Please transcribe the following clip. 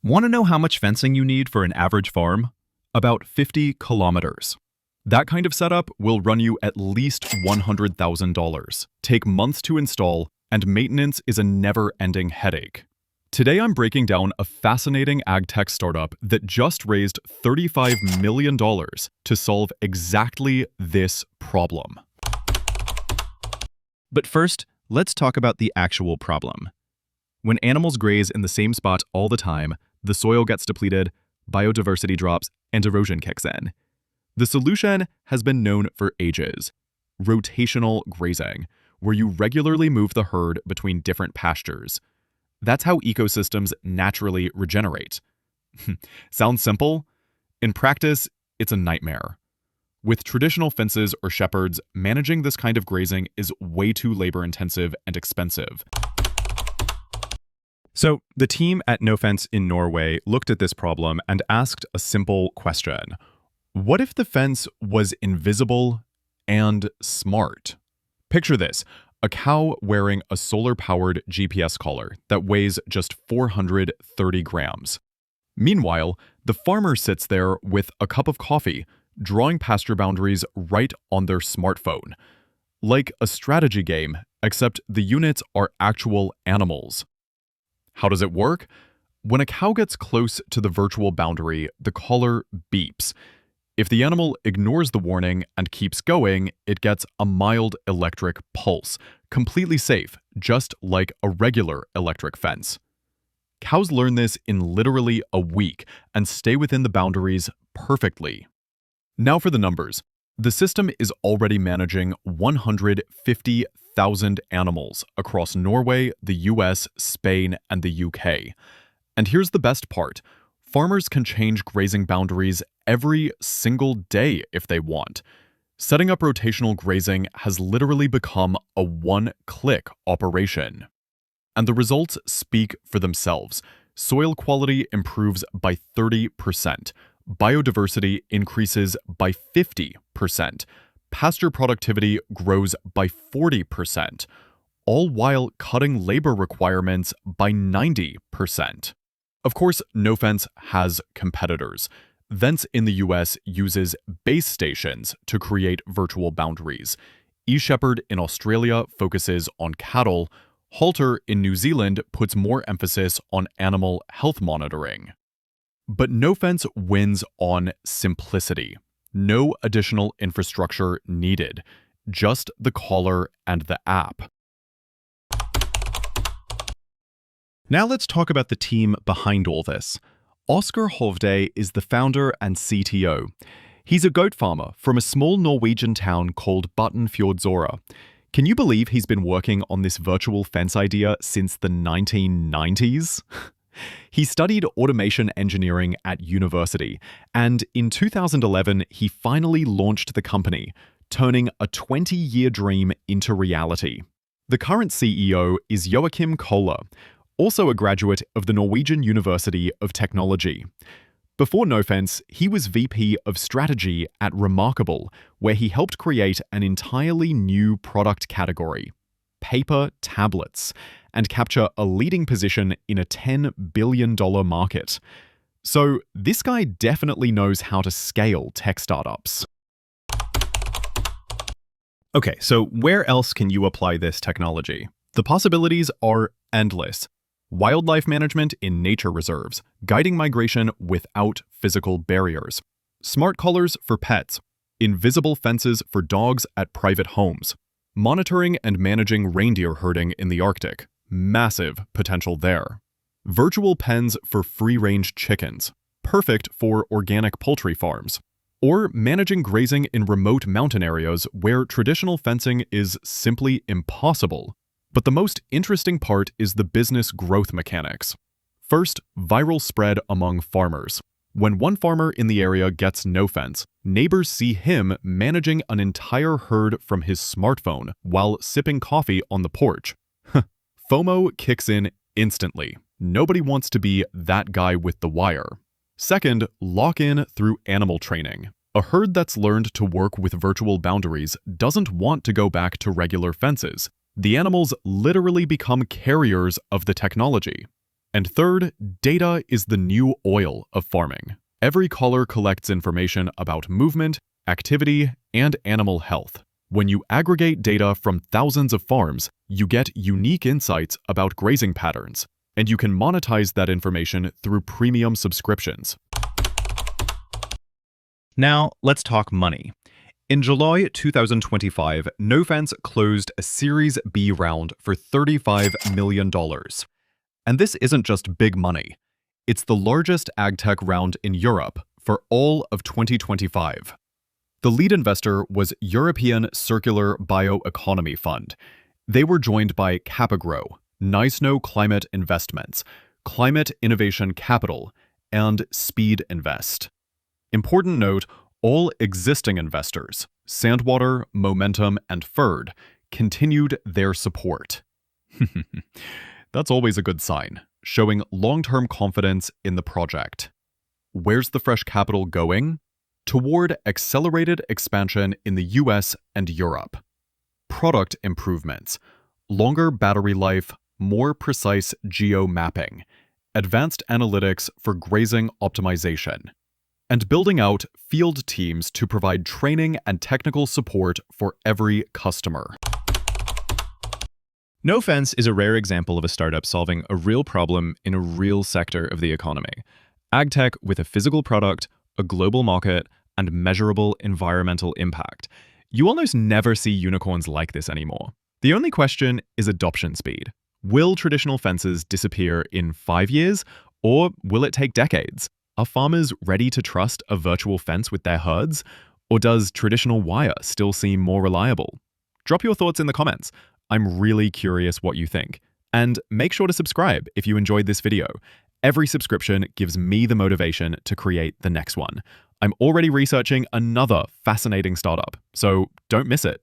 Want to know how much fencing you need for an average farm? About 50 kilometers. That kind of setup will run you at least $100,000, take months to install, and maintenance is a never-ending headache. Today I'm breaking down a fascinating AgTech startup that just raised $35 million to solve exactly this problem. But first, let's talk about the actual problem. When animals graze in the same spot all the time, the soil gets depleted, biodiversity drops, and erosion kicks in. The solution has been known for ages: rotational grazing, where you regularly move the herd between different pastures. That's how ecosystems naturally regenerate. Sounds simple? In practice, it's a nightmare. With traditional fences or shepherds, managing this kind of grazing is way too labor-intensive and expensive. So, the team at Nofence in Norway looked at this problem and asked a simple question. What if the fence was invisible and smart? Picture this: a cow wearing a solar-powered GPS collar that weighs just 430 grams. Meanwhile, the farmer sits there with a cup of coffee, drawing pasture boundaries right on their smartphone. Like a strategy game, except the units are actual animals. How does it work? When a cow gets close to the virtual boundary, the collar beeps. If the animal ignores the warning and keeps going, it gets a mild electric pulse, completely safe, just like a regular electric fence. Cows learn this in literally a week and stay within the boundaries perfectly. Now for the numbers. The system is already managing 150,000 animals across Norway, the US, Spain, and the UK. And here's the best part: farmers can change grazing boundaries every single day if they want. Setting up rotational grazing has literally become a one-click operation. And the results speak for themselves. Soil quality improves by 30%. Biodiversity increases by 50%. Pasture productivity grows by 40%, all while cutting labor requirements by 90%. Of course, Nofence has competitors. Vence in the US uses base stations to create virtual boundaries. eShepherd in Australia focuses on cattle. Halter in New Zealand puts more emphasis on animal health monitoring. But Nofence wins on simplicity. No additional infrastructure needed, just the collar and the app. Now let's talk about the team behind all this. Oscar Hovde is the founder and CTO. He's a goat farmer from a small Norwegian town called Buttenfjordsora. Can you believe he's been working on this virtual fence idea since the 1990s? He studied automation engineering at university, and in 2011 he finally launched the company, turning a 20-year dream into reality. The current CEO is Joachim Kohler, also a graduate of the Norwegian University of Technology. Before Nofence, he was VP of Strategy at Remarkable, where he helped create an entirely new product category: paper tablets, and capture a leading position in a $10 billion market. So this guy definitely knows how to scale tech startups. Okay, so where else can you apply this technology? The possibilities are endless. Wildlife management in nature reserves, guiding migration without physical barriers, smart collars for pets, invisible fences for dogs at private homes, monitoring and managing reindeer herding in the Arctic. Massive potential there. Virtual pens for free-range chickens, perfect for organic poultry farms. Or managing grazing in remote mountain areas where traditional fencing is simply impossible. But the most interesting part is the business growth mechanics. First, viral spread among farmers. When one farmer in the area gets Nofence, neighbors see him managing an entire herd from his smartphone while sipping coffee on the porch. FOMO kicks in instantly. Nobody wants to be that guy with the wire. Second, lock in through animal training. A herd that's learned to work with virtual boundaries doesn't want to go back to regular fences. The animals literally become carriers of the technology. And third, data is the new oil of farming. Every collar collects information about movement, activity, and animal health. When you aggregate data from thousands of farms, you get unique insights about grazing patterns, and you can monetize that information through premium subscriptions. Now, let's talk money. In July 2025, Nofence closed a Series B round for $35 million. And this isn't just big money. It's the largest AgTech round in Europe for all of 2025. The lead investor was European Circular Bioeconomy Fund. They were joined by Capagro, Nysno Climate Investments, Climate Innovation Capital, and Speed Invest. Important note, all existing investors, Sandwater, Momentum, and Ferd, continued their support. That's always a good sign, showing long-term confidence in the project. Where's the fresh capital going? Toward accelerated expansion in the US and Europe. Product improvements, longer battery life, more precise geo-mapping, advanced analytics for grazing optimization, and building out field teams to provide training and technical support for every customer. Nofence is a rare example of a startup solving a real problem in a real sector of the economy. AgTech with a physical product, a global market, and measurable environmental impact. You almost never see unicorns like this anymore. The only question is adoption speed. Will traditional fences disappear in 5 years, or will it take decades? Are farmers ready to trust a virtual fence with their herds, or does traditional wire still seem more reliable? Drop your thoughts in the comments. I'm really curious what you think. And make sure to subscribe if you enjoyed this video. Every subscription gives me the motivation to create the next one. I'm already researching another fascinating startup, so don't miss it.